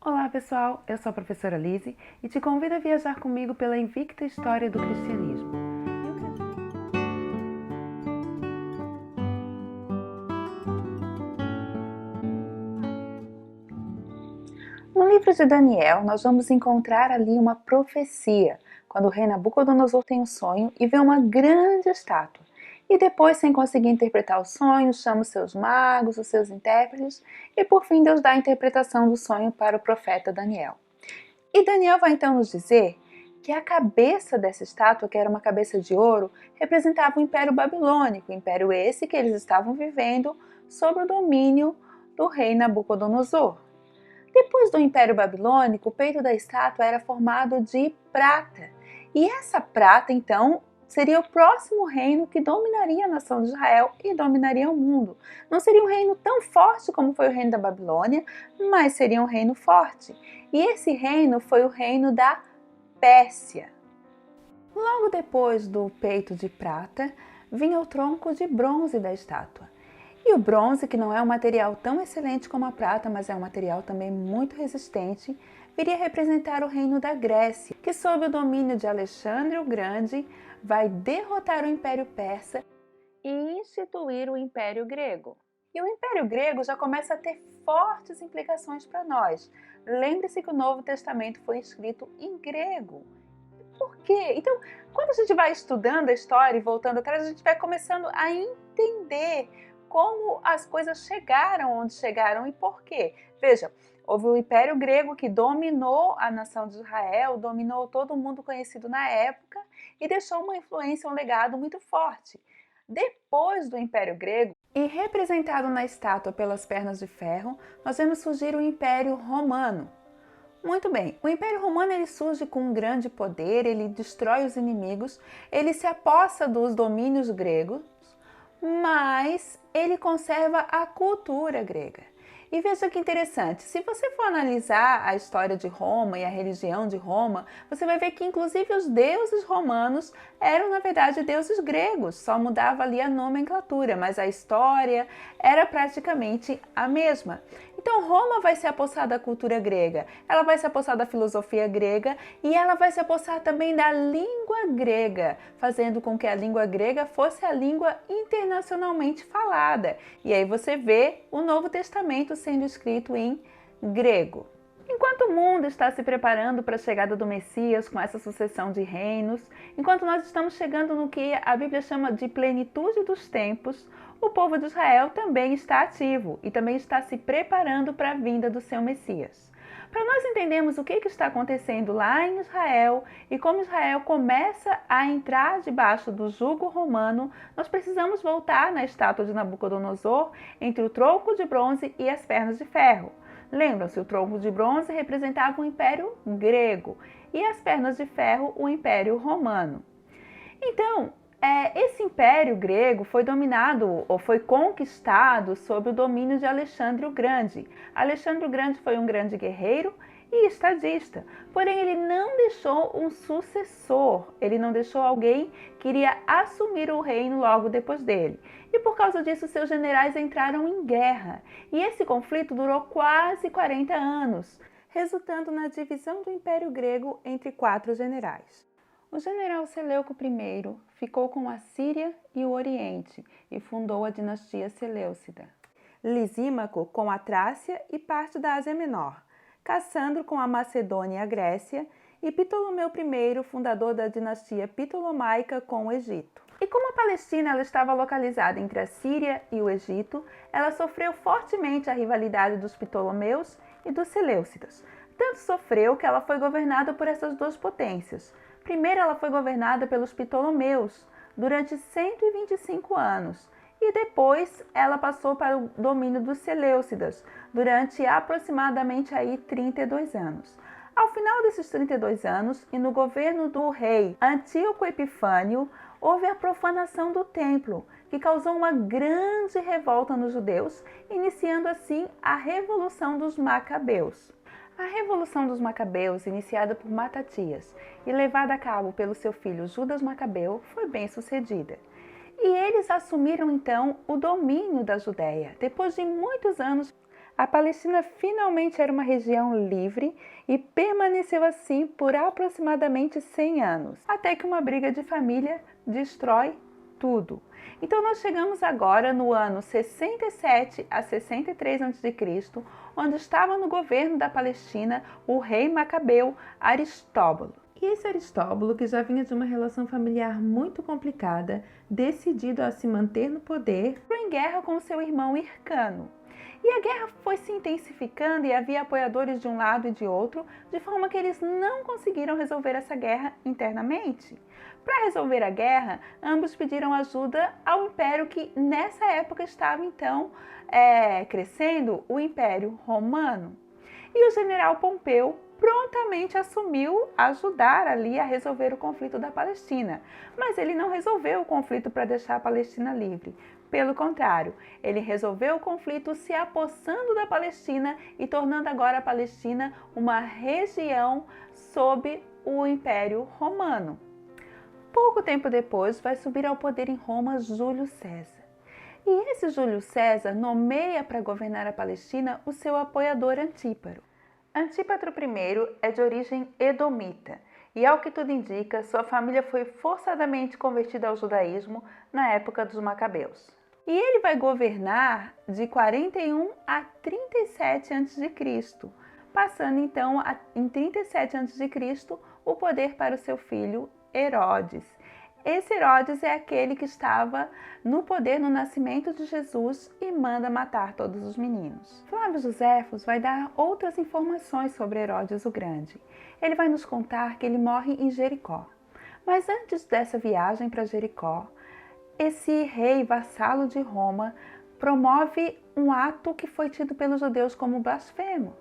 Olá pessoal, eu sou a professora Lise e te convido a viajar comigo pela invicta história do cristianismo. No livro de Daniel, nós vamos encontrar ali uma profecia, quando o rei Nabucodonosor tem um sonho e vê uma grande estátua. E depois, sem conseguir interpretar o sonho, chama os seus magos, os seus intérpretes, e por fim Deus dá a interpretação do sonho para o profeta Daniel. E Daniel vai então nos dizer que a cabeça dessa estátua, que era uma cabeça de ouro, representava o Império Babilônico, império esse que eles estavam vivendo sob o domínio do rei Nabucodonosor. Depois do Império Babilônico, o peito da estátua era formado de prata. E essa prata, então, seria o próximo reino que dominaria a nação de Israel e dominaria o mundo. Não seria um reino tão forte como foi o reino da Babilônia, mas seria um reino forte. E esse reino foi o reino da Pérsia. Logo depois do peito de prata, vinha o tronco de bronze da estátua. E o bronze, que não é um material tão excelente como a prata, mas é um material também muito resistente, viria representar o reino da Grécia, que sob o domínio de Alexandre o Grande vai derrotar o Império Persa e instituir o Império Grego. E o Império Grego já começa a ter fortes implicações para nós. Lembre-se que o Novo Testamento foi escrito em grego. Por quê? Então, quando a gente vai estudando a história e voltando atrás, a gente vai começando a entender como as coisas chegaram onde chegaram e por quê. Veja, houve o Império Grego que dominou a nação de Israel, dominou todo o mundo conhecido na época e deixou uma influência, um legado muito forte. Depois do Império Grego, e representado na estátua pelas pernas de ferro, nós vemos surgir o Império Romano. Muito bem, o Império Romano ele surge com um grande poder, ele destrói os inimigos, ele se apossa dos domínios gregos, mas ele conserva a cultura grega. E veja que interessante, se você for analisar a história de Roma e a religião de Roma, você vai ver que inclusive os deuses romanos eram na verdade deuses gregos, só mudava ali a nomenclatura, mas a história era praticamente a mesma. Então Roma vai se apossar da cultura grega, ela vai se apossar da filosofia grega e ela vai se apossar também da língua grega, fazendo com que a língua grega fosse a língua internacionalmente falada. E aí você vê o Novo Testamento sendo escrito em grego. Enquanto o mundo está se preparando para a chegada do Messias com essa sucessão de reinos, enquanto nós estamos chegando no que a Bíblia chama de plenitude dos tempos, o povo de Israel também está ativo e também está se preparando para a vinda do seu Messias. Para nós entendermos o que está acontecendo lá em Israel e como Israel começa a entrar debaixo do jugo romano, nós precisamos voltar na estátua de Nabucodonosor entre o tronco de bronze e as pernas de ferro. Lembram-se, o tronco de bronze representava o Império Grego e as pernas de ferro o Império Romano. Então, esse Império Grego foi dominado ou foi conquistado sob o domínio de Alexandre o Grande. Alexandre o Grande foi um grande guerreiro e estadista, porém ele não deixou um sucessor, ele não deixou alguém que iria assumir o reino logo depois dele. E por causa disso, seus generais entraram em guerra. E esse conflito durou quase 40 anos, resultando na divisão do Império Grego entre 4 generais. O general Seleuco I ficou com a Síria e o Oriente e fundou a dinastia Seleucida. Lisímaco com a Trácia e parte da Ásia Menor. Cassandro com a Macedônia e a Grécia, e Ptolomeu I, fundador da dinastia Ptolomaica, com o Egito. E como a Palestina ela estava localizada entre a Síria e o Egito, ela sofreu fortemente a rivalidade dos Ptolomeus e dos Seleucidas. Tanto sofreu que ela foi governada por essas duas potências. Primeiro ela foi governada pelos Ptolomeus durante 125 anos, e depois ela passou para o domínio dos Seleucidas durante aproximadamente 32 anos. Ao final desses 32 anos, e no governo do rei Antíoco Epifânio, houve a profanação do templo, que causou uma grande revolta nos judeus, iniciando assim a Revolução dos Macabeus. A Revolução dos Macabeus, iniciada por Matatias e levada a cabo pelo seu filho Judas Macabeu, foi bem sucedida. E eles assumiram então o domínio da Judéia, depois de muitos anos A Palestina finalmente era uma região livre e permaneceu assim por aproximadamente 100 anos, até que uma briga de família destrói tudo. Então nós chegamos agora no ano 67 a 63 a.C., onde estava no governo da Palestina o rei macabeu Aristóbulo. E esse Aristóbulo, que já vinha de uma relação familiar muito complicada, decidido a se manter no poder, entrou em guerra com seu irmão Hircano. E a guerra foi se intensificando e havia apoiadores de um lado e de outro, de forma que eles não conseguiram resolver essa guerra internamente. Para resolver a guerra, ambos pediram ajuda ao império que nessa época estava então crescendo, o Império Romano. E o general Pompeu prontamente assumiu ajudar ali a resolver o conflito da Palestina. Mas ele não resolveu o conflito para deixar a Palestina livre. Pelo contrário, ele resolveu o conflito se apossando da Palestina e tornando agora a Palestina uma região sob o Império Romano. Pouco tempo depois, vai subir ao poder em Roma Júlio César. E esse Júlio César nomeia para governar a Palestina o seu apoiador Antíparo. Antípatro I é de origem edomita e, ao que tudo indica, sua família foi forçadamente convertida ao judaísmo na época dos Macabeus. E ele vai governar de 41 a 37 a.C., passando então em 37 a.C. o poder para o seu filho Herodes. Esse Herodes é aquele que estava no poder no nascimento de Jesus e manda matar todos os meninos. Flávio Joséfos vai dar outras informações sobre Herodes o Grande. Ele vai nos contar que ele morre em Jericó. Mas antes dessa viagem para Jericó, esse rei vassalo de Roma promove um ato que foi tido pelos judeus como blasfemo.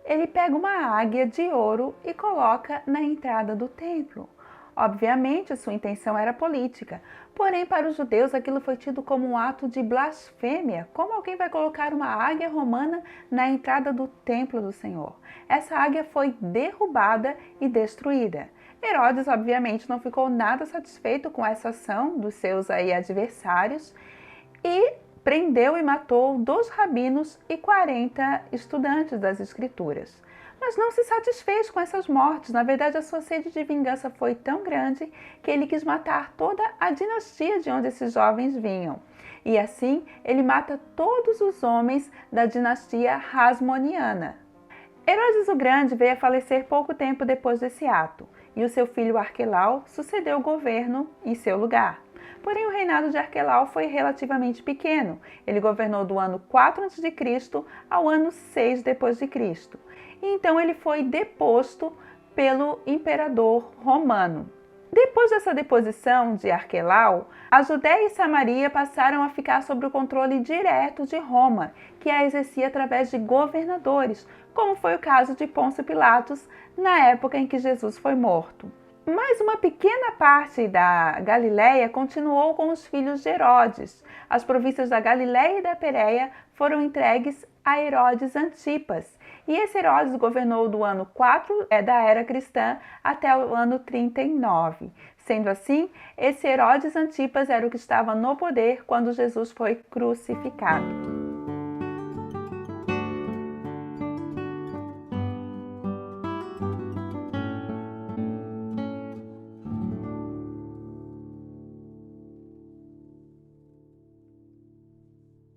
Ele pega uma águia de ouro e coloca na entrada do templo. Obviamente, sua intenção era política, porém para os judeus aquilo foi tido como um ato de blasfêmia. Como alguém vai colocar uma águia romana na entrada do templo do Senhor? Essa águia foi derrubada e destruída. Herodes, obviamente, não ficou nada satisfeito com essa ação dos seus adversários e prendeu e matou 2 rabinos e 40 estudantes das Escrituras. Mas não se satisfez com essas mortes. Na verdade, a sua sede de vingança foi tão grande que ele quis matar toda a dinastia de onde esses jovens vinham. E assim, ele mata todos os homens da dinastia Hasmoniana. Herodes o Grande veio a falecer pouco tempo depois desse ato, e o seu filho Arquelau sucedeu o governo em seu lugar. Porém, o reinado de Arquelau foi relativamente pequeno. Ele governou do ano 4 a.C. ao ano 6 d.C. E então ele foi deposto pelo imperador romano. Depois dessa deposição de Arquelau, a Judéia e Samaria passaram a ficar sob o controle direto de Roma, que a exercia através de governadores, como foi o caso de Pôncio Pilatos na época em que Jesus foi morto. Mas uma pequena parte da Galiléia continuou com os filhos de Herodes. As províncias da Galiléia e da Pérea foram entregues a Herodes Antipas. E esse Herodes governou do ano 4 da era cristã até o ano 39. Sendo assim, esse Herodes Antipas era o que estava no poder quando Jesus foi crucificado.